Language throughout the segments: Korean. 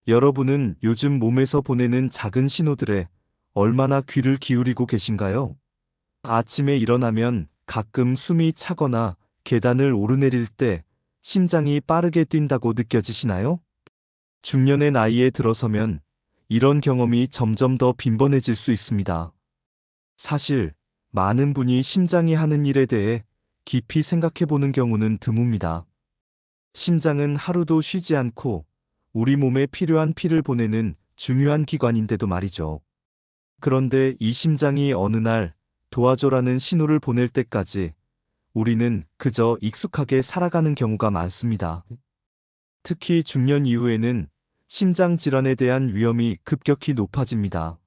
여러분은 요즘 몸에서 보내는 작은 신호들에 얼마나 귀를 기울이고 계신가요? 아침에 일어나면 가끔 숨이 차거나 계단을 오르내릴 때 심장이 빠르게 뛴다고 느껴지시나요? 중년의 나이에 들어서면 이런 경험이 점점 더 빈번해질 수 있습니다. 사실, 많은 분이 심장이 하는 일에 대해 깊이 생각해 보는 경우는 드뭅니다. 심장은 하루도 쉬지 않고 우리 몸에 필요한 피를 보내는 중요한 기관인데도 말이죠. 그런데 이 심장이 어느 날 도와줘라는 신호를 보낼 때까지 우리는 그저 익숙하게 살아가는 경우가 많습니다. 특히 중년 이후에는 심장 질환에 대한 위험이 급격히 높아집니다.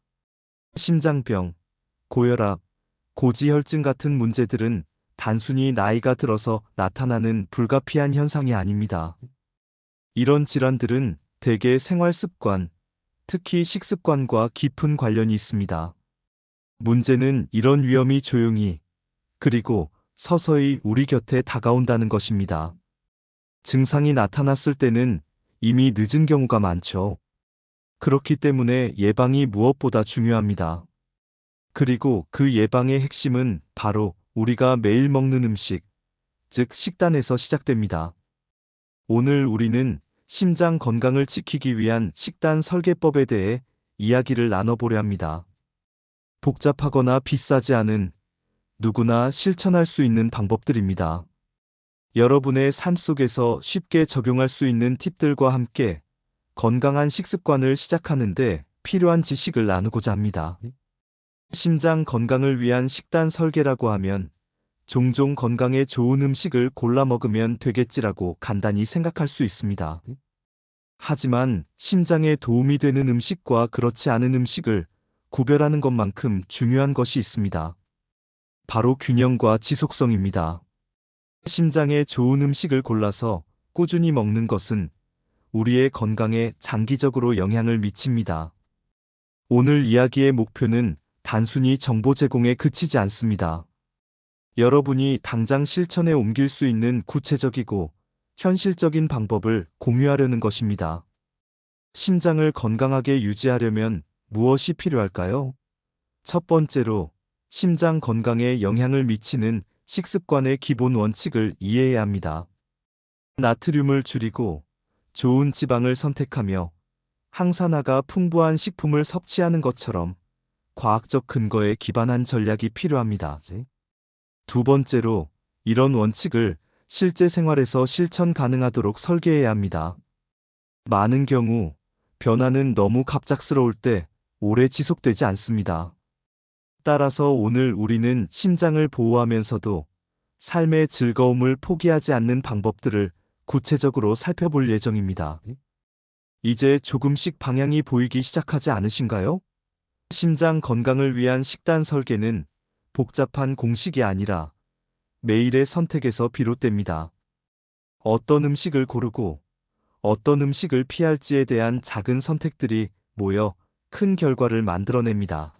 심장병, 고혈압, 고지혈증 같은 문제들은 단순히 나이가 들어서 나타나는 불가피한 현상이 아닙니다. 이런 질환들은 대개 생활 습관, 특히 식습관과 깊은 관련이 있습니다. 문제는 이런 위험이 조용히, 그리고 서서히 우리 곁에 다가온다는 것입니다. 증상이 나타났을 때는 이미 늦은 경우가 많죠. 그렇기 때문에 예방이 무엇보다 중요합니다. 그리고 그 예방의 핵심은 바로 우리가 매일 먹는 음식, 즉 식단에서 시작됩니다. 오늘 우리는 심장 건강을 지키기 위한 식단 설계법에 대해 이야기를 나눠보려 합니다. 복잡하거나 비싸지 않은 누구나 실천할 수 있는 방법들입니다. 여러분의 삶 속에서 쉽게 적용할 수 있는 팁들과 함께 건강한 식습관을 시작하는데 필요한 지식을 나누고자 합니다. 심장 건강을 위한 식단 설계라고 하면 종종 건강에 좋은 음식을 골라 먹으면 되겠지라고 간단히 생각할 수 있습니다. 하지만 심장에 도움이 되는 음식과 그렇지 않은 음식을 구별하는 것만큼 중요한 것이 있습니다. 바로 균형과 지속성입니다. 심장에 좋은 음식을 골라서 꾸준히 먹는 것은 우리의 건강에 장기적으로 영향을 미칩니다. 오늘 이야기의 목표는 단순히 정보 제공에 그치지 않습니다. 여러분이 당장 실천에 옮길 수 있는 구체적이고 현실적인 방법을 공유하려는 것입니다. 심장을 건강하게 유지하려면 무엇이 필요할까요? 첫 번째로, 심장 건강에 영향을 미치는 식습관의 기본 원칙을 이해해야 합니다. 나트륨을 줄이고 좋은 지방을 선택하며 항산화가 풍부한 식품을 섭취하는 것처럼 과학적 근거에 기반한 전략이 필요합니다. 두 번째로, 이런 원칙을 실제 생활에서 실천 가능하도록 설계해야 합니다. 많은 경우 변화는 너무 갑작스러울 때 오래 지속되지 않습니다. 따라서 오늘 우리는 심장을 보호하면서도 삶의 즐거움을 포기하지 않는 방법들을 구체적으로 살펴볼 예정입니다. 이제 조금씩 방향이 보이기 시작하지 않으신가요? 심장 건강을 위한 식단 설계는 복잡한 공식이 아니라 매일의 선택에서 비롯됩니다. 어떤 음식을 고르고 어떤 음식을 피할지에 대한 작은 선택들이 모여 큰 결과를 만들어냅니다.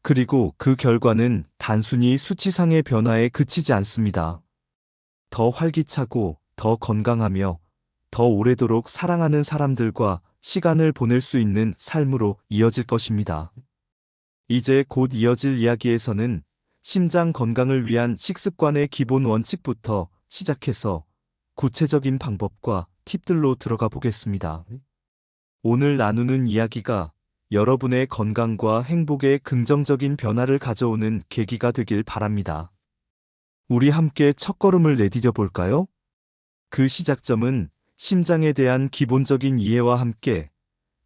그리고 그 결과는 단순히 수치상의 변화에 그치지 않습니다. 더 활기차고 더 건강하며 더 오래도록 사랑하는 사람들과 시간을 보낼 수 있는 삶으로 이어질 것입니다. 이제 곧 이어질 이야기에서는 심장 건강을 위한 식습관의 기본 원칙부터 시작해서 구체적인 방법과 팁들로 들어가 보겠습니다. 오늘 나누는 이야기가 여러분의 건강과 행복에 긍정적인 변화를 가져오는 계기가 되길 바랍니다. 우리 함께 첫걸음을 내디뎌 볼까요? 그 시작점은 심장에 대한 기본적인 이해와 함께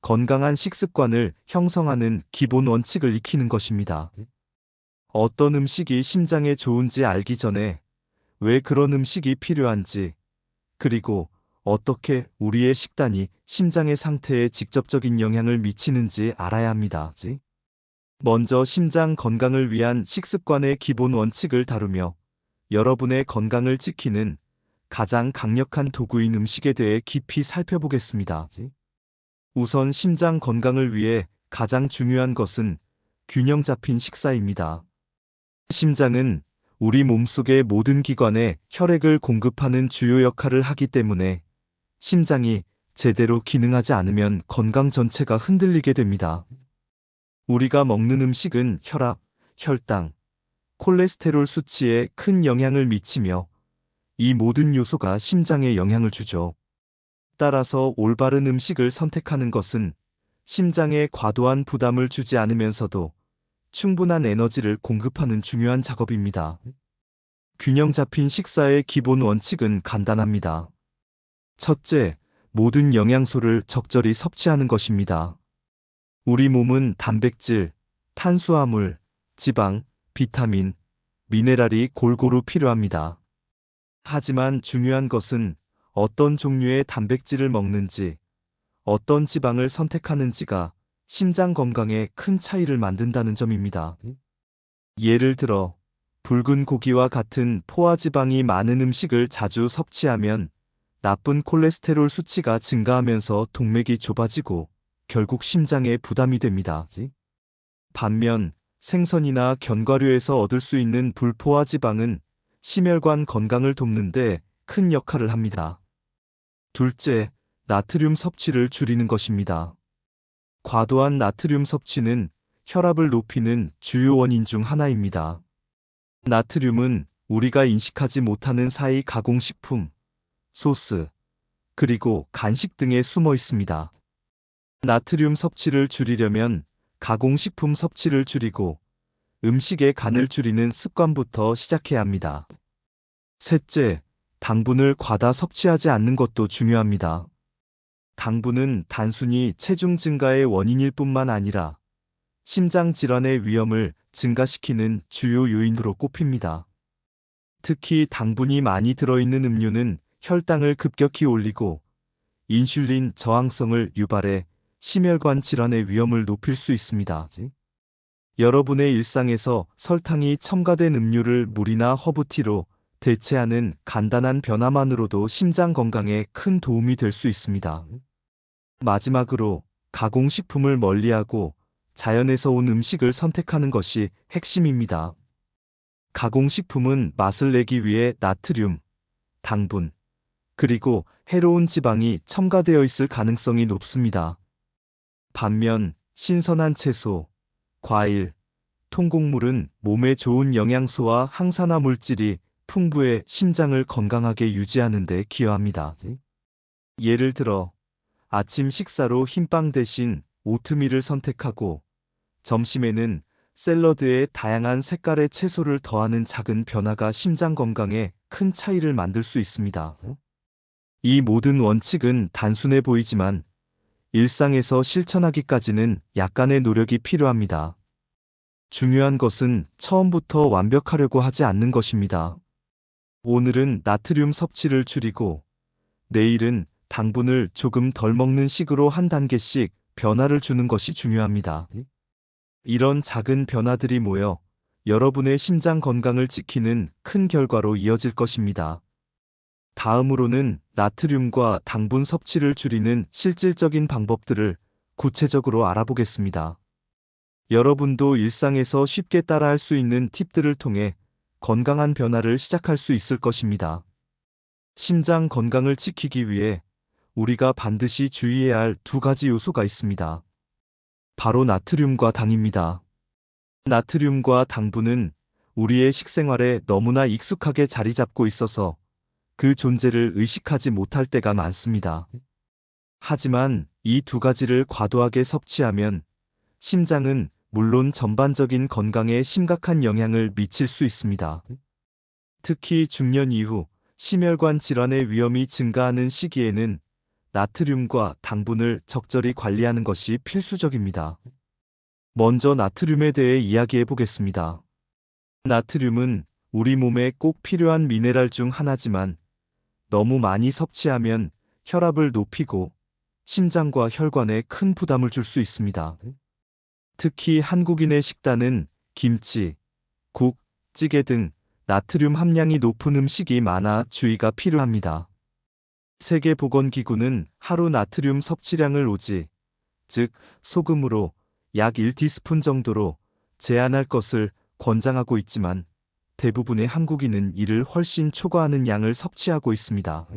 건강한 식습관을 형성하는 기본 원칙을 익히는 것입니다. 어떤 음식이 심장에 좋은지 알기 전에 왜 그런 음식이 필요한지, 그리고 어떻게 우리의 식단이 심장의 상태에 직접적인 영향을 미치는지 알아야 합니다. 먼저 심장 건강을 위한 식습관의 기본 원칙을 다루며 여러분의 건강을 지키는 가장 강력한 도구인 음식에 대해 깊이 살펴보겠습니다. 우선 심장 건강을 위해 가장 중요한 것은 균형 잡힌 식사입니다. 심장은 우리 몸속의 모든 기관에 혈액을 공급하는 주요 역할을 하기 때문에 심장이 제대로 기능하지 않으면 건강 전체가 흔들리게 됩니다. 우리가 먹는 음식은 혈압, 혈당, 콜레스테롤 수치에 큰 영향을 미치며 이 모든 요소가 심장에 영향을 주죠. 따라서 올바른 음식을 선택하는 것은 심장에 과도한 부담을 주지 않으면서도 충분한 에너지를 공급하는 중요한 작업입니다. 균형 잡힌 식사의 기본 원칙은 간단합니다. 첫째, 모든 영양소를 적절히 섭취하는 것입니다. 우리 몸은 단백질, 탄수화물, 지방, 비타민, 미네랄이 골고루 필요합니다. 하지만 중요한 것은 어떤 종류의 단백질을 먹는지, 어떤 지방을 선택하는지가 심장 건강에 큰 차이를 만든다는 점입니다. 예를 들어, 붉은 고기와 같은 포화지방이 많은 음식을 자주 섭취하면 나쁜 콜레스테롤 수치가 증가하면서 동맥이 좁아지고 결국 심장에 부담이 됩니다. 반면 생선이나 견과류에서 얻을 수 있는 불포화지방은 심혈관 건강을 돕는데 큰 역할을 합니다. 둘째, 나트륨 섭취를 줄이는 것입니다. 과도한 나트륨 섭취는 혈압을 높이는 주요 원인 중 하나입니다. 나트륨은 우리가 인식하지 못하는 사이 가공식품, 소스, 그리고 간식 등에 숨어 있습니다. 나트륨 섭취를 줄이려면 가공식품 섭취를 줄이고 음식의 간을 줄이는 습관부터 시작해야 합니다. 셋째, 당분을 과다 섭취하지 않는 것도 중요합니다. 당분은 단순히 체중 증가의 원인일 뿐만 아니라 심장 질환의 위험을 증가시키는 주요 요인으로 꼽힙니다. 특히 당분이 많이 들어있는 음료는 혈당을 급격히 올리고 인슐린 저항성을 유발해 심혈관 질환의 위험을 높일 수 있습니다. 여러분의 일상에서 설탕이 첨가된 음료를 물이나 허브티로 대체하는 간단한 변화만으로도 심장 건강에 큰 도움이 될 수 있습니다. 마지막으로 가공식품을 멀리하고 자연에서 온 음식을 선택하는 것이 핵심입니다. 가공식품은 맛을 내기 위해 나트륨, 당분, 그리고 해로운 지방이 첨가되어 있을 가능성이 높습니다. 반면 신선한 채소, 과일, 통곡물은 몸에 좋은 영양소와 항산화 물질이 풍부해 심장을 건강하게 유지하는 데 기여합니다. 예를 들어 아침 식사로 흰빵 대신 오트밀을 선택하고 점심에는 샐러드에 다양한 색깔의 채소를 더하는 작은 변화가 심장 건강에 큰 차이를 만들 수 있습니다. 이 모든 원칙은 단순해 보이지만 일상에서 실천하기까지는 약간의 노력이 필요합니다. 중요한 것은 처음부터 완벽하려고 하지 않는 것입니다. 오늘은 나트륨 섭취를 줄이고 내일은 당분을 조금 덜 먹는 식으로 한 단계씩 변화를 주는 것이 중요합니다. 이런 작은 변화들이 모여 여러분의 심장 건강을 지키는 큰 결과로 이어질 것입니다. 다음으로는 나트륨과 당분 섭취를 줄이는 실질적인 방법들을 구체적으로 알아보겠습니다. 여러분도 일상에서 쉽게 따라할 수 있는 팁들을 통해 건강한 변화를 시작할 수 있을 것입니다. 심장 건강을 지키기 위해 우리가 반드시 주의해야 할 두 가지 요소가 있습니다. 바로 나트륨과 당입니다. 나트륨과 당분은 우리의 식생활에 너무나 익숙하게 자리 잡고 있어서 그 존재를 의식하지 못할 때가 많습니다. 하지만 이 두 가지를 과도하게 섭취하면 심장은 물론 전반적인 건강에 심각한 영향을 미칠 수 있습니다. 특히 중년 이후 심혈관 질환의 위험이 증가하는 시기에는 나트륨과 당분을 적절히 관리하는 것이 필수적입니다. 먼저 나트륨에 대해 이야기해 보겠습니다. 나트륨은 우리 몸에 꼭 필요한 미네랄 중 하나지만 너무 많이 섭취하면 혈압을 높이고 심장과 혈관에 큰 부담을 줄 수 있습니다. 특히 한국인의 식단은 김치, 국, 찌개 등 나트륨 함량이 높은 음식이 많아 주의가 필요합니다. 세계보건기구는 하루 나트륨 섭취량을 오지, 즉 소금으로 약 1티스푼 정도로 제한할 것을 권장하고 있지만 대부분의 한국인은 이를 훨씬 초과하는 양을 섭취하고 있습니다.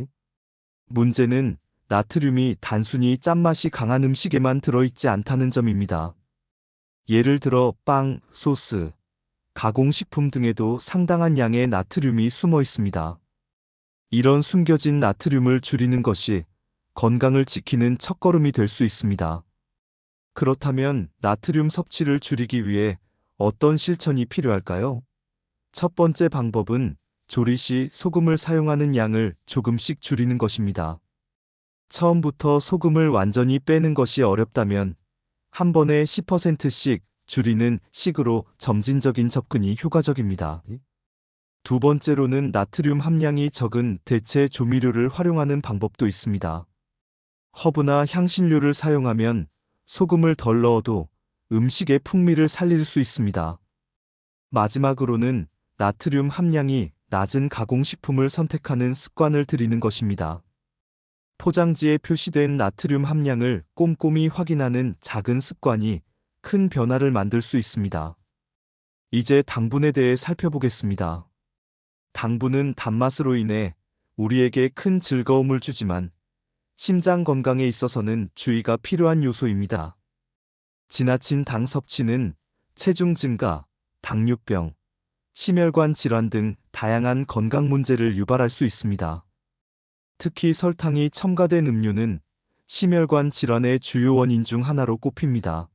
문제는 나트륨이 단순히 짠맛이 강한 음식에만 들어있지 않다는 점입니다. 예를 들어 빵, 소스, 가공식품 등에도 상당한 양의 나트륨이 숨어 있습니다. 이런 숨겨진 나트륨을 줄이는 것이 건강을 지키는 첫걸음이 될 수 있습니다. 그렇다면 나트륨 섭취를 줄이기 위해 어떤 실천이 필요할까요? 첫 번째 방법은 조리 시 소금을 사용하는 양을 조금씩 줄이는 것입니다. 처음부터 소금을 완전히 빼는 것이 어렵다면 한 번에 10%씩 줄이는 식으로 점진적인 접근이 효과적입니다. 두 번째로는 나트륨 함량이 적은 대체 조미료를 활용하는 방법도 있습니다. 허브나 향신료를 사용하면 소금을 덜 넣어도 음식의 풍미를 살릴 수 있습니다. 마지막으로는 나트륨 함량이 낮은 가공식품을 선택하는 습관을 들이는 것입니다. 포장지에 표시된 나트륨 함량을 꼼꼼히 확인하는 작은 습관이 큰 변화를 만들 수 있습니다. 이제 당분에 대해 살펴보겠습니다. 당분은 단맛으로 인해 우리에게 큰 즐거움을 주지만 심장 건강에 있어서는 주의가 필요한 요소입니다. 지나친 당 섭취는 체중 증가, 당뇨병, 심혈관 질환 등 다양한 건강 문제를 유발할 수 있습니다. 특히 설탕이 첨가된 음료는 심혈관 질환의 주요 원인 중 하나로 꼽힙니다.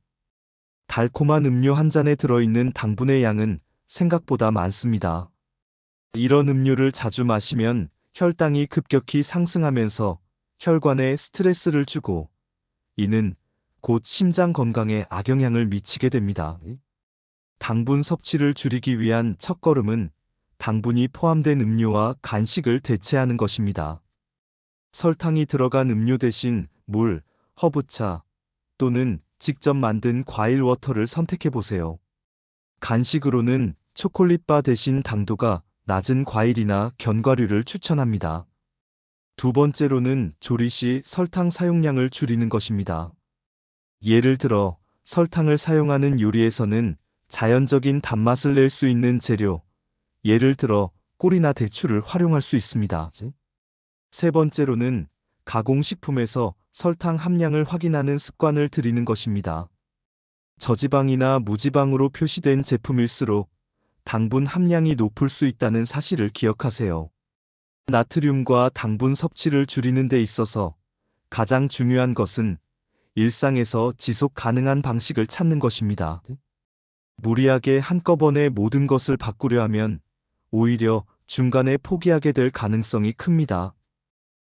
달콤한 음료 한 잔에 들어있는 당분의 양은 생각보다 많습니다. 이런 음료를 자주 마시면 혈당이 급격히 상승하면서 혈관에 스트레스를 주고 이는 곧 심장 건강에 악영향을 미치게 됩니다. 당분 섭취를 줄이기 위한 첫걸음은 당분이 포함된 음료와 간식을 대체하는 것입니다. 설탕이 들어간 음료 대신 물, 허브차 또는 직접 만든 과일 워터를 선택해 보세요. 간식으로는 초콜릿바 대신 당도가 낮은 과일이나 견과류를 추천합니다. 두 번째로는 조리 시 설탕 사용량을 줄이는 것입니다. 예를 들어 설탕을 사용하는 요리에서는 자연적인 단맛을 낼 수 있는 재료, 예를 들어 꿀이나 대추를 활용할 수 있습니다. 세 번째로는 가공식품에서 설탕 함량을 확인하는 습관을 들이는 것입니다. 저지방이나 무지방으로 표시된 제품일수록 당분 함량이 높을 수 있다는 사실을 기억하세요. 나트륨과 당분 섭취를 줄이는 데 있어서 가장 중요한 것은 일상에서 지속 가능한 방식을 찾는 것입니다. 무리하게 한꺼번에 모든 것을 바꾸려 하면 오히려 중간에 포기하게 될 가능성이 큽니다.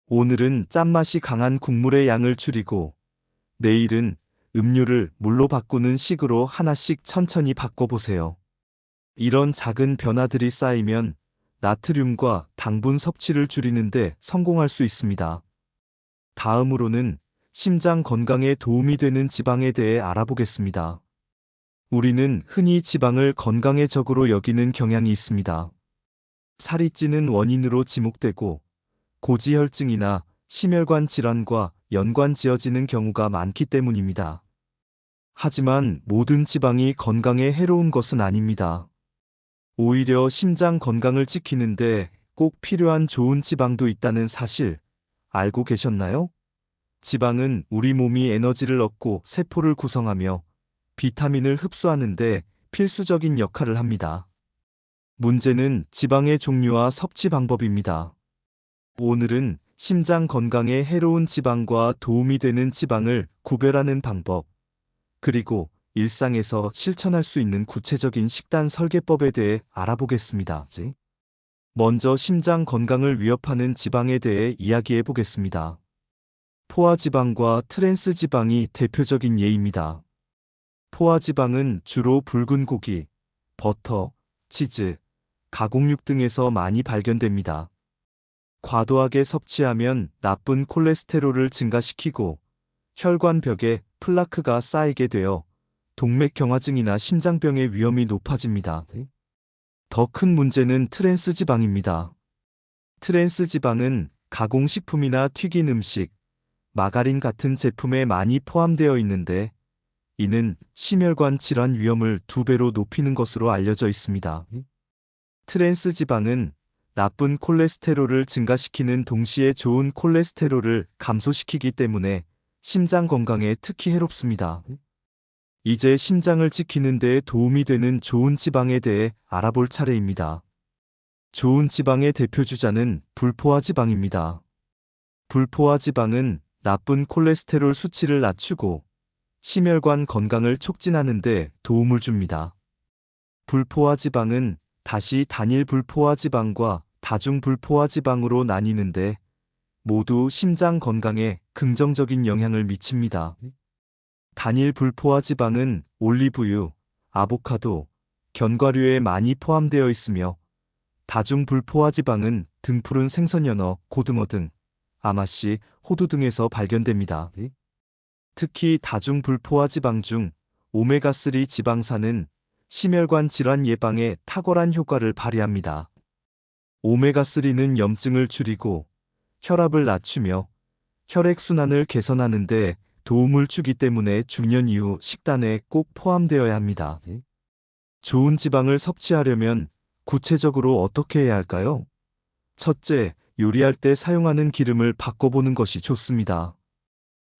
오늘은 짠맛이 강한 국물의 양을 줄이고 내일은 음료를 물로 바꾸는 식으로 하나씩 천천히 바꿔보세요. 이런 작은 변화들이 쌓이면 나트륨과 당분 섭취를 줄이는데 성공할 수 있습니다. 다음으로는 심장 건강에 도움이 되는 지방에 대해 알아보겠습니다. 우리는 흔히 지방을 건강의 적으로 여기는 경향이 있습니다. 살이 찌는 원인으로 지목되고 고지혈증이나 심혈관 질환과 연관지어지는 경우가 많기 때문입니다. 하지만 모든 지방이 건강에 해로운 것은 아닙니다. 오히려 심장 건강을 지키는데 꼭 필요한 좋은 지방도 있다는 사실 알고 계셨나요? 지방은 우리 몸이 에너지를 얻고 세포를 구성하며 비타민을 흡수하는데 필수적인 역할을 합니다. 문제는 지방의 종류와 섭취 방법입니다. 오늘은 심장 건강에 해로운 지방과 도움이 되는 지방을 구별하는 방법, 그리고 일상에서 실천할 수 있는 구체적인 식단 설계법에 대해 알아보겠습니다. 먼저 심장 건강을 위협하는 지방에 대해 이야기해 보겠습니다. 포화지방과 트랜스지방이 대표적인 예입니다. 포화지방은 주로 붉은 고기, 버터, 치즈, 가공육 등에서 많이 발견됩니다. 과도하게 섭취하면 나쁜 콜레스테롤을 증가시키고 혈관벽에 플라크가 쌓이게 되어 동맥경화증이나 심장병의 위험이 높아집니다. 더 큰 문제는 트랜스지방입니다. 트랜스지방은 가공식품이나 튀긴 음식, 마가린 같은 제품에 많이 포함되어 있는데 이는 심혈관 질환 위험을 2배로 높이는 것으로 알려져 있습니다. 트랜스지방은 나쁜 콜레스테롤을 증가시키는 동시에 좋은 콜레스테롤을 감소시키기 때문에 심장 건강에 특히 해롭습니다. 이제 심장을 지키는 데 도움이 되는 좋은 지방에 대해 알아볼 차례입니다. 좋은 지방의 대표 주자는 불포화 지방입니다. 불포화 지방은 나쁜 콜레스테롤 수치를 낮추고 심혈관 건강을 촉진하는 데 도움을 줍니다. 불포화 지방은 다시 단일 불포화 지방과 다중 불포화 지방으로 나뉘는데 모두 심장 건강에 긍정적인 영향을 미칩니다. 단일 불포화 지방은 올리브유, 아보카도, 견과류에 많이 포함되어 있으며 다중 불포화 지방은 등푸른 생선 연어, 고등어 등 아마씨, 호두 등에서 발견됩니다. 특히 다중 불포화 지방 중 오메가3 지방산은 심혈관 질환 예방에 탁월한 효과를 발휘합니다. 오메가3는 염증을 줄이고 혈압을 낮추며 혈액순환을 개선하는 데 도움을 주기 때문에 중년 이후 식단에 꼭 포함되어야 합니다. 좋은 지방을 섭취하려면 구체적으로 어떻게 해야 할까요? 첫째, 요리할 때 사용하는 기름을 바꿔보는 것이 좋습니다.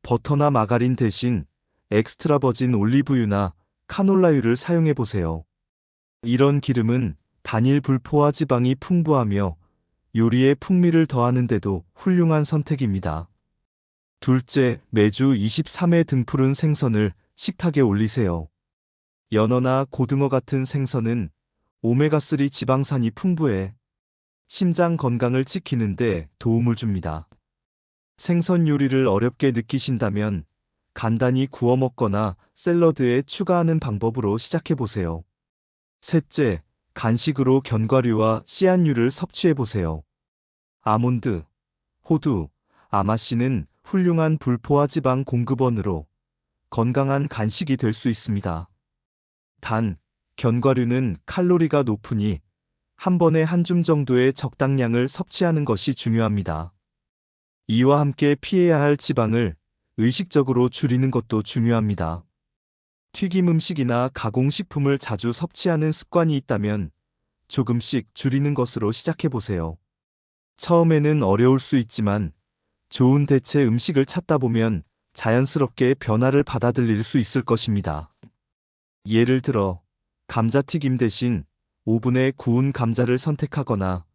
버터나 마가린 대신 엑스트라 버진 올리브유나 카놀라유를 사용해 보세요. 이런 기름은 단일 불포화 지방이 풍부하며 요리에 풍미를 더하는데도 훌륭한 선택입니다. 둘째, 매주 23회 등푸른 생선을 식탁에 올리세요. 연어나 고등어 같은 생선은 오메가3 지방산이 풍부해 심장 건강을 지키는데 도움을 줍니다. 생선 요리를 어렵게 느끼신다면 간단히 구워 먹거나 샐러드에 추가하는 방법으로 시작해 보세요. 셋째, 간식으로 견과류와 씨앗류를 섭취해 보세요. 아몬드, 호두, 아마씨는 훌륭한 불포화 지방 공급원으로 건강한 간식이 될 수 있습니다. 단, 견과류는 칼로리가 높으니 한 번에 한 줌 정도의 적당량을 섭취하는 것이 중요합니다. 이와 함께 피해야 할 지방을 의식적으로 줄이는 것도 중요합니다. 튀김 음식이나 가공식품을 자주 섭취하는 습관이 있다면 조금씩 줄이는 것으로 시작해 보세요. 처음에는 어려울 수 있지만 좋은 대체 음식을 찾다 보면 자연스럽게 변화를 받아들일 수 있을 것입니다. 예를 들어, 감자튀김 대신 오븐에 구운 감자를 선택하거나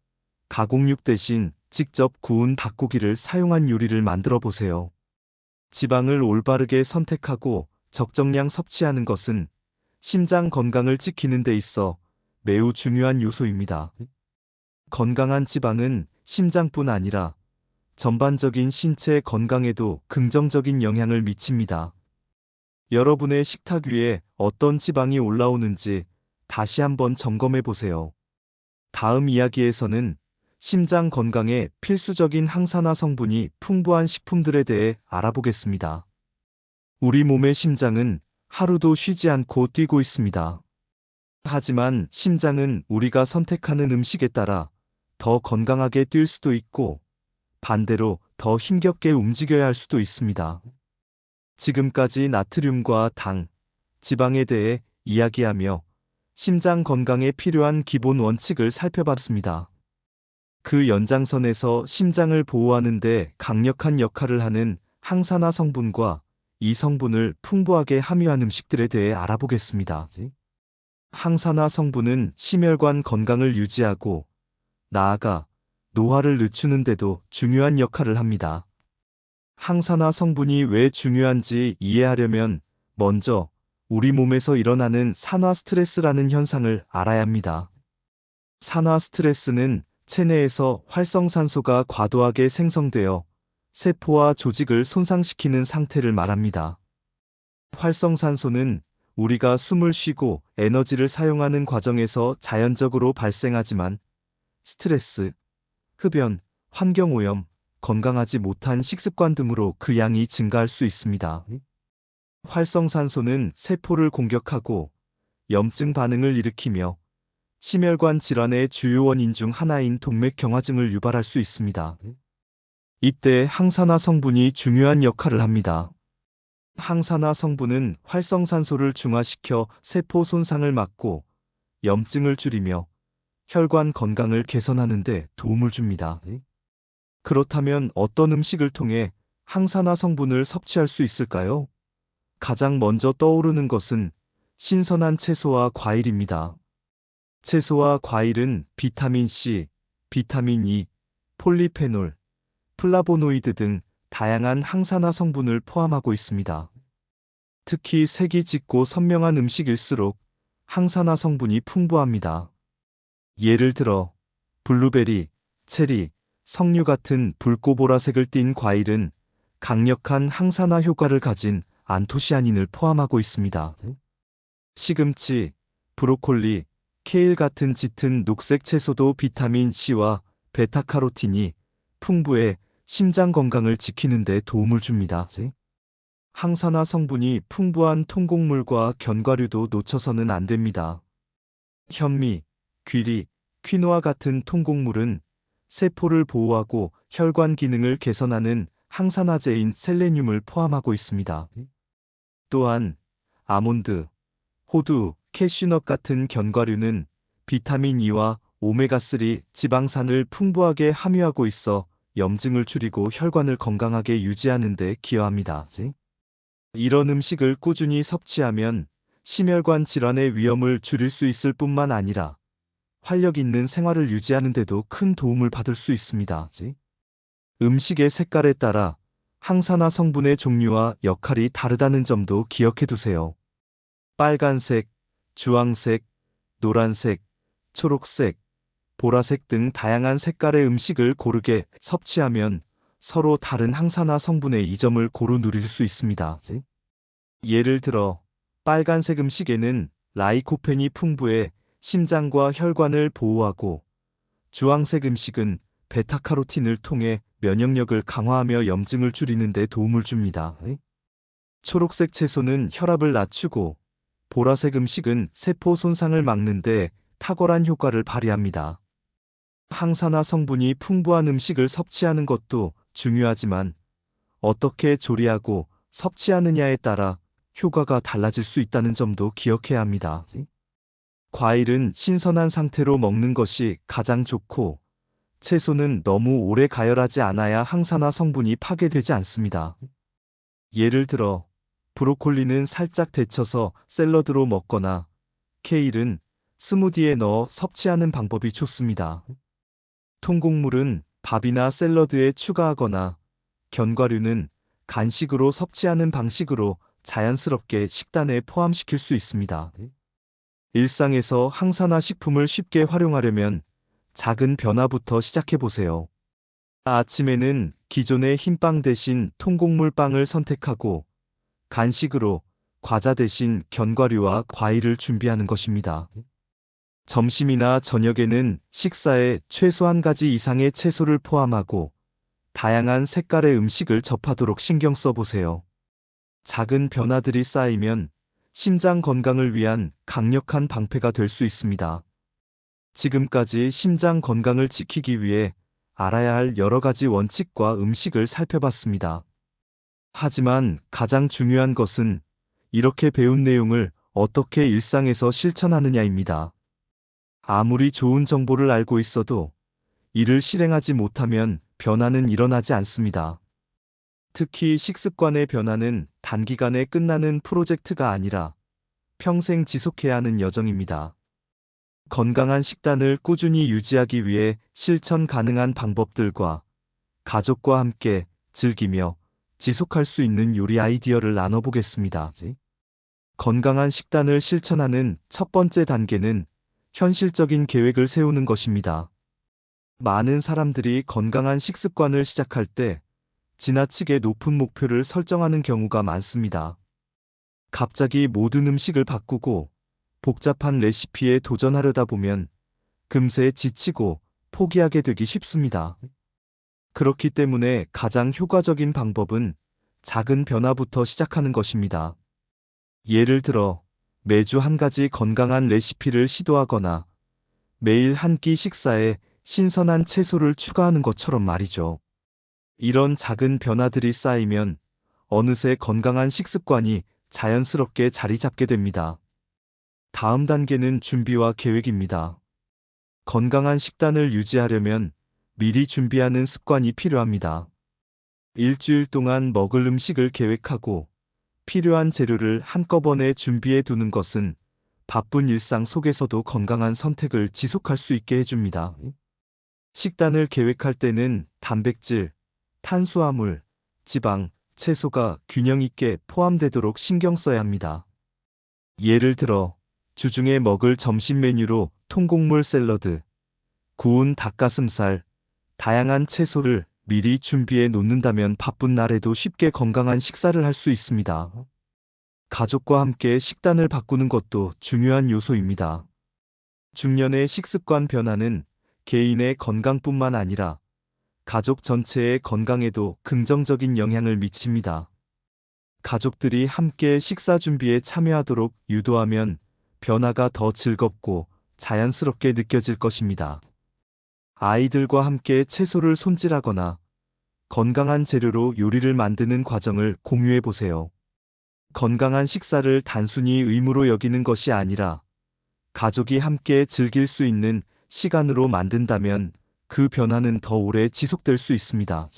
가공육 대신 직접 구운 닭고기를 사용한 요리를 만들어 보세요. 지방을 올바르게 선택하고 적정량 섭취하는 것은 심장 건강을 지키는 데 있어 매우 중요한 요소입니다. 건강한 지방은 심장뿐 아니라 전반적인 신체 건강에도 긍정적인 영향을 미칩니다. 여러분의 식탁 위에 어떤 지방이 올라오는지 다시 한번 점검해 보세요. 다음 이야기에서는 심장 건강에 필수적인 항산화 성분이 풍부한 식품들에 대해 알아보겠습니다. 우리 몸의 심장은 하루도 쉬지 않고 뛰고 있습니다. 하지만 심장은 우리가 선택하는 음식에 따라 더 건강하게 뛸 수도 있고 반대로 더 힘겹게 움직여야 할 수도 있습니다. 지금까지 나트륨과 당, 지방에 대해 이야기하며 심장 건강에 필요한 기본 원칙을 살펴봤습니다. 그 연장선에서 심장을 보호하는 데 강력한 역할을 하는 항산화 성분과 이 성분을 풍부하게 함유한 음식들에 대해 알아보겠습니다. 항산화 성분은 심혈관 건강을 유지하고 나아가 노화를 늦추는 데도 중요한 역할을 합니다. 항산화 성분이 왜 중요한지 이해하려면 먼저 우리 몸에서 일어나는 산화 스트레스라는 현상을 알아야 합니다. 산화 스트레스는 체내에서 활성산소가 과도하게 생성되어 세포와 조직을 손상시키는 상태를 말합니다. 활성산소는 우리가 숨을 쉬고 에너지를 사용하는 과정에서 자연적으로 발생하지만 스트레스, 흡연, 환경오염, 건강하지 못한 식습관 등으로 그 양이 증가할 수 있습니다. 활성산소는 세포를 공격하고 염증 반응을 일으키며 심혈관 질환의 주요 원인 중 하나인 동맥경화증을 유발할 수 있습니다. 이때 항산화 성분이 중요한 역할을 합니다. 항산화 성분은 활성산소를 중화시켜 세포 손상을 막고 염증을 줄이며 혈관 건강을 개선하는 데 도움을 줍니다. 그렇다면 어떤 음식을 통해 항산화 성분을 섭취할 수 있을까요? 가장 먼저 떠오르는 것은 신선한 채소와 과일입니다. 채소와 과일은 비타민 C, 비타민 E, 폴리페놀, 플라보노이드 등 다양한 항산화 성분을 포함하고 있습니다. 특히 색이 짙고 선명한 음식일수록 항산화 성분이 풍부합니다. 예를 들어 블루베리, 체리, 석류 같은 붉고 보라색을 띤 과일은 강력한 항산화 효과를 가진 안토시아닌을 포함하고 있습니다. 시금치, 브로콜리, 케일 같은 짙은 녹색 채소도 비타민 C와 베타카로틴이 풍부해 심장 건강을 지키는 데 도움을 줍니다. 항산화 성분이 풍부한 통곡물과 견과류도 놓쳐서는 안 됩니다. 현미, 귀리, 퀴노아 같은 통곡물은 세포를 보호하고 혈관 기능을 개선하는 항산화제인 셀레늄을 포함하고 있습니다. 또한 아몬드, 호두, 캐슈넛 같은 견과류는 비타민 E와 오메가3 지방산을 풍부하게 함유하고 있어 염증을 줄이고 혈관을 건강하게 유지하는 데 기여합니다. 이런 음식을 꾸준히 섭취하면 심혈관 질환의 위험을 줄일 수 있을 뿐만 아니라 활력 있는 생활을 유지하는 데도 큰 도움을 받을 수 있습니다. 음식의 색깔에 따라 항산화 성분의 종류와 역할이 다르다는 점도 기억해 두세요. 빨간색, 주황색, 노란색, 초록색, 보라색 등 다양한 색깔의 음식을 고르게 섭취하면 서로 다른 항산화 성분의 이점을 고루 누릴 수 있습니다. 예를 들어 빨간색 음식에는 라이코펜이 풍부해 심장과 혈관을 보호하고, 주황색 음식은 베타카로틴을 통해 면역력을 강화하며 염증을 줄이는 데 도움을 줍니다. 초록색 채소는 혈압을 낮추고, 보라색 음식은 세포 손상을 막는 데 탁월한 효과를 발휘합니다. 항산화 성분이 풍부한 음식을 섭취하는 것도 중요하지만 어떻게 조리하고 섭취하느냐에 따라 효과가 달라질 수 있다는 점도 기억해야 합니다. 과일은 신선한 상태로 먹는 것이 가장 좋고, 채소는 너무 오래 가열하지 않아야 항산화 성분이 파괴되지 않습니다. 예를 들어 브로콜리는 살짝 데쳐서 샐러드로 먹거나, 케일은 스무디에 넣어 섭취하는 방법이 좋습니다. 통곡물은 밥이나 샐러드에 추가하거나, 견과류는 간식으로 섭취하는 방식으로 자연스럽게 식단에 포함시킬 수 있습니다. 일상에서 항산화 식품을 쉽게 활용하려면 작은 변화부터 시작해 보세요. 아침에는 기존의 흰빵 대신 통곡물 빵을 선택하고, 간식으로 과자 대신 견과류와 과일을 준비하는 것입니다. 점심이나 저녁에는 식사에 최소 한 가지 이상의 채소를 포함하고 다양한 색깔의 음식을 접하도록 신경 써보세요. 작은 변화들이 쌓이면 심장 건강을 위한 강력한 방패가 될 수 있습니다. 지금까지 심장 건강을 지키기 위해 알아야 할 여러 가지 원칙과 음식을 살펴봤습니다. 하지만 가장 중요한 것은 이렇게 배운 내용을 어떻게 일상에서 실천하느냐입니다. 아무리 좋은 정보를 알고 있어도 이를 실행하지 못하면 변화는 일어나지 않습니다. 특히 식습관의 변화는 단기간에 끝나는 프로젝트가 아니라 평생 지속해야 하는 여정입니다. 건강한 식단을 꾸준히 유지하기 위해 실천 가능한 방법들과 가족과 함께 즐기며 지속할 수 있는 요리 아이디어를 나눠보겠습니다. 건강한 식단을 실천하는 첫 번째 단계는 현실적인 계획을 세우는 것입니다. 많은 사람들이 건강한 식습관을 시작할 때 지나치게 높은 목표를 설정하는 경우가 많습니다. 갑자기 모든 음식을 바꾸고 복잡한 레시피에 도전하려다 보면 금세 지치고 포기하게 되기 쉽습니다. 그렇기 때문에 가장 효과적인 방법은 작은 변화부터 시작하는 것입니다. 예를 들어 매주 한 가지 건강한 레시피를 시도하거나 매일 한 끼 식사에 신선한 채소를 추가하는 것처럼 말이죠. 이런 작은 변화들이 쌓이면 어느새 건강한 식습관이 자연스럽게 자리 잡게 됩니다. 다음 단계는 준비와 계획입니다. 건강한 식단을 유지하려면 미리 준비하는 습관이 필요합니다. 일주일 동안 먹을 음식을 계획하고 필요한 재료를 한꺼번에 준비해 두는 것은 바쁜 일상 속에서도 건강한 선택을 지속할 수 있게 해줍니다. 식단을 계획할 때는 단백질, 탄수화물, 지방, 채소가 균형 있게 포함되도록 신경 써야 합니다. 예를 들어, 주중에 먹을 점심 메뉴로 통곡물 샐러드, 구운 닭가슴살, 다양한 채소를 미리 준비해 놓는다면 바쁜 날에도 쉽게 건강한 식사를 할 수 있습니다. 가족과 함께 식단을 바꾸는 것도 중요한 요소입니다. 중년의 식습관 변화는 개인의 건강뿐만 아니라 가족 전체의 건강에도 긍정적인 영향을 미칩니다. 가족들이 함께 식사 준비에 참여하도록 유도하면 변화가 더 즐겁고 자연스럽게 느껴질 것입니다. 아이들과 함께 채소를 손질하거나 건강한 재료로 요리를 만드는 과정을 공유해 보세요. 건강한 식사를 단순히 의무로 여기는 것이 아니라 가족이 함께 즐길 수 있는 시간으로 만든다면 그 변화는 더 오래 지속될 수 있습니다.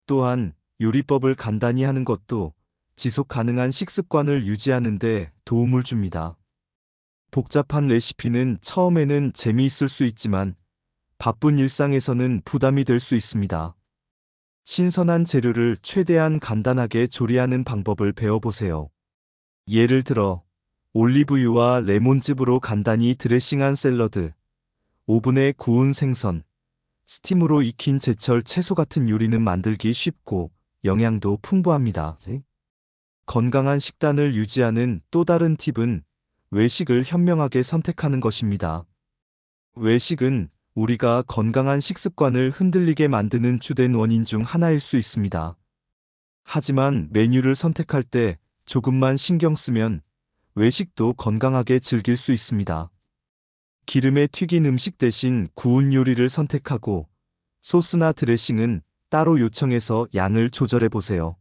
또한 요리법을 간단히 하는 것도 지속 가능한 식습관을 유지하는 데 도움을 줍니다. 복잡한 레시피는 처음에는 재미있을 수 있지만 바쁜 일상에서는 부담이 될 수 있습니다. 신선한 재료를 최대한 간단하게 조리하는 방법을 배워보세요. 예를 들어, 올리브유와 레몬즙으로 간단히 드레싱한 샐러드, 오븐에 구운 생선, 스팀으로 익힌 제철 채소 같은 요리는 만들기 쉽고 영양도 풍부합니다. 건강한 식단을 유지하는 또 다른 팁은 외식을 현명하게 선택하는 것입니다. 외식은 우리가 건강한 식습관을 흔들리게 만드는 주된 원인 중 하나일 수 있습니다. 하지만 메뉴를 선택할 때 조금만 신경 쓰면 외식도 건강하게 즐길 수 있습니다. 기름에 튀긴 음식 대신 구운 요리를 선택하고 소스나 드레싱은 따로 요청해서 양을 조절해 보세요.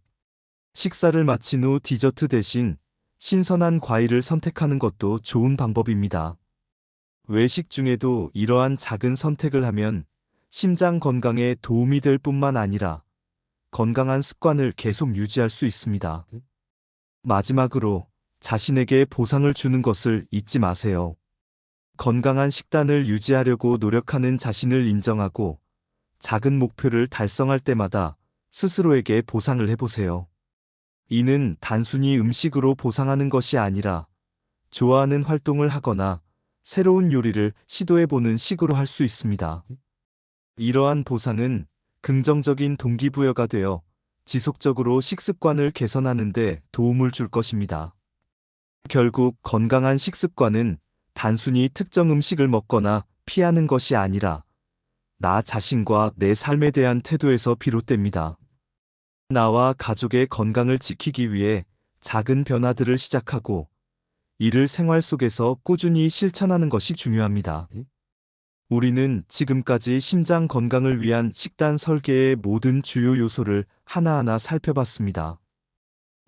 식사를 마친 후 디저트 대신 신선한 과일을 선택하는 것도 좋은 방법입니다. 외식 중에도 이러한 작은 선택을 하면 심장 건강에 도움이 될 뿐만 아니라 건강한 습관을 계속 유지할 수 있습니다. 마지막으로 자신에게 보상을 주는 것을 잊지 마세요. 건강한 식단을 유지하려고 노력하는 자신을 인정하고 작은 목표를 달성할 때마다 스스로에게 보상을 해보세요. 이는 단순히 음식으로 보상하는 것이 아니라 좋아하는 활동을 하거나 새로운 요리를 시도해보는 식으로 할 수 있습니다. 이러한 보상은 긍정적인 동기부여가 되어 지속적으로 식습관을 개선하는 데 도움을 줄 것입니다. 결국 건강한 식습관은 단순히 특정 음식을 먹거나 피하는 것이 아니라 나 자신과 내 삶에 대한 태도에서 비롯됩니다. 나와 가족의 건강을 지키기 위해 작은 변화들을 시작하고 이를 생활 속에서 꾸준히 실천하는 것이 중요합니다. 우리는 지금까지 심장 건강을 위한 식단 설계의 모든 주요 요소를 하나하나 살펴봤습니다.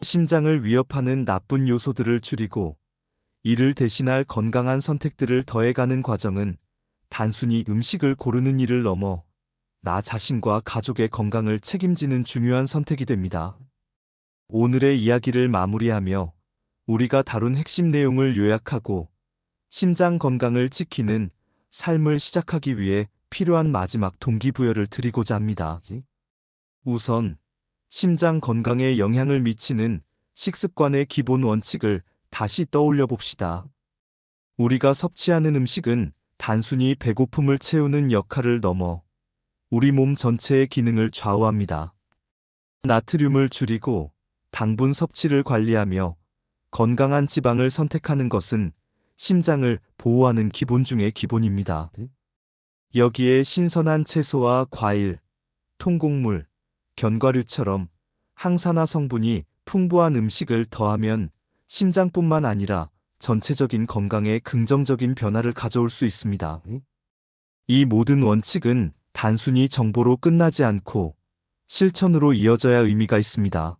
심장을 위협하는 나쁜 요소들을 줄이고 이를 대신할 건강한 선택들을 더해가는 과정은 단순히 음식을 고르는 일을 넘어 나 자신과 가족의 건강을 책임지는 중요한 선택이 됩니다. 오늘의 이야기를 마무리하며 우리가 다룬 핵심 내용을 요약하고 심장 건강을 지키는 삶을 시작하기 위해 필요한 마지막 동기부여를 드리고자 합니다. 우선 심장 건강에 영향을 미치는 식습관의 기본 원칙을 다시 떠올려 봅시다. 우리가 섭취하는 음식은 단순히 배고픔을 채우는 역할을 넘어 우리 몸 전체의 기능을 좌우합니다. 나트륨을 줄이고 당분 섭취를 관리하며 건강한 지방을 선택하는 것은 심장을 보호하는 기본 중의 기본입니다. 여기에 신선한 채소와 과일, 통곡물, 견과류처럼 항산화 성분이 풍부한 음식을 더하면 심장뿐만 아니라 전체적인 건강에 긍정적인 변화를 가져올 수 있습니다. 이 모든 원칙은 단순히 정보로 끝나지 않고 실천으로 이어져야 의미가 있습니다.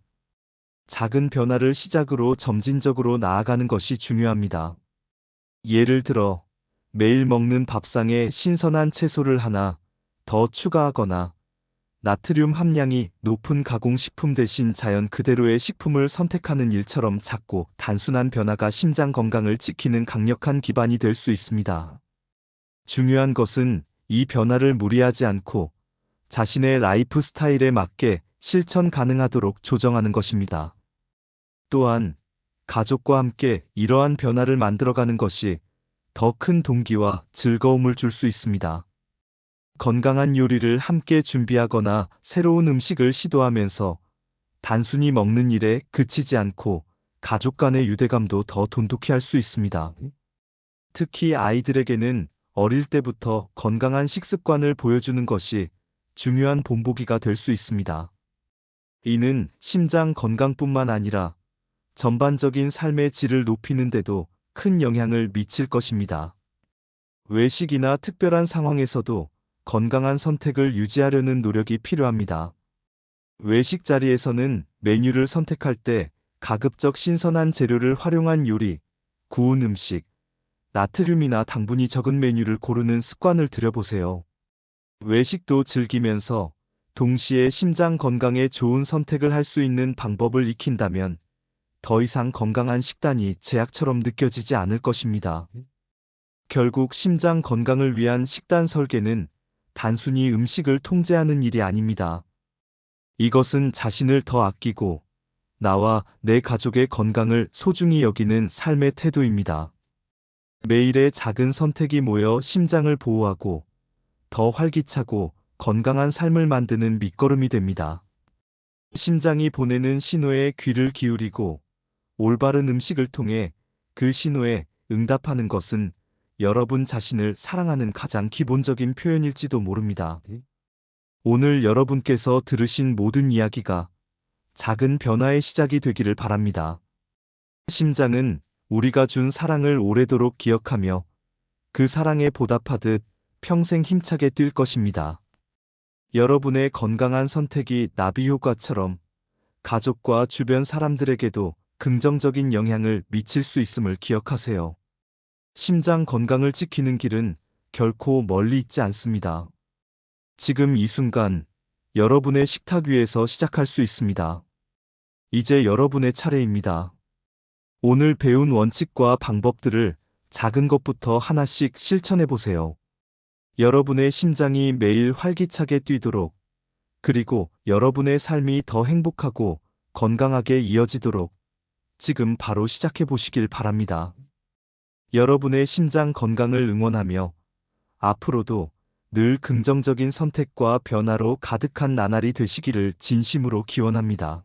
작은 변화를 시작으로 점진적으로 나아가는 것이 중요합니다. 예를 들어 매일 먹는 밥상에 신선한 채소를 하나 더 추가하거나 나트륨 함량이 높은 가공식품 대신 자연 그대로의 식품을 선택하는 일처럼 작고 단순한 변화가 심장 건강을 지키는 강력한 기반이 될 수 있습니다. 중요한 것은 이 변화를 무리하지 않고 자신의 라이프 스타일에 맞게 실천 가능하도록 조정하는 것입니다. 또한 가족과 함께 이러한 변화를 만들어가는 것이 더 큰 동기와 즐거움을 줄 수 있습니다. 건강한 요리를 함께 준비하거나 새로운 음식을 시도하면서 단순히 먹는 일에 그치지 않고 가족 간의 유대감도 더 돈독히 할 수 있습니다. 특히 아이들에게는 어릴 때부터 건강한 식습관을 보여주는 것이 중요한 본보기가 될 수 있습니다. 이는 심장 건강뿐만 아니라 전반적인 삶의 질을 높이는 데도 큰 영향을 미칠 것입니다. 외식이나 특별한 상황에서도 건강한 선택을 유지하려는 노력이 필요합니다. 외식 자리에서는 메뉴를 선택할 때 가급적 신선한 재료를 활용한 요리, 구운 음식, 나트륨이나 당분이 적은 메뉴를 고르는 습관을 들여보세요. 외식도 즐기면서 동시에 심장 건강에 좋은 선택을 할 수 있는 방법을 익힌다면 더 이상 건강한 식단이 제약처럼 느껴지지 않을 것입니다. 결국 심장 건강을 위한 식단 설계는 단순히 음식을 통제하는 일이 아닙니다. 이것은 자신을 더 아끼고 나와 내 가족의 건강을 소중히 여기는 삶의 태도입니다. 매일의 작은 선택이 모여 심장을 보호하고 더 활기차고 건강한 삶을 만드는 밑거름이 됩니다. 심장이 보내는 신호에 귀를 기울이고 올바른 음식을 통해 그 신호에 응답하는 것은 여러분 자신을 사랑하는 가장 기본적인 표현일지도 모릅니다. 오늘 여러분께서 들으신 모든 이야기가 작은 변화의 시작이 되기를 바랍니다. 심장은 우리가 준 사랑을 오래도록 기억하며 그 사랑에 보답하듯 평생 힘차게 뛸 것입니다. 여러분의 건강한 선택이 나비 효과처럼 가족과 주변 사람들에게도 긍정적인 영향을 미칠 수 있음을 기억하세요. 심장 건강을 지키는 길은 결코 멀리 있지 않습니다. 지금 이 순간 여러분의 식탁 위에서 시작할 수 있습니다. 이제 여러분의 차례입니다. 오늘 배운 원칙과 방법들을 작은 것부터 하나씩 실천해 보세요. 여러분의 심장이 매일 활기차게 뛰도록, 그리고 여러분의 삶이 더 행복하고 건강하게 이어지도록 지금 바로 시작해 보시길 바랍니다. 여러분의 심장 건강을 응원하며 앞으로도 늘 긍정적인 선택과 변화로 가득한 나날이 되시기를 진심으로 기원합니다.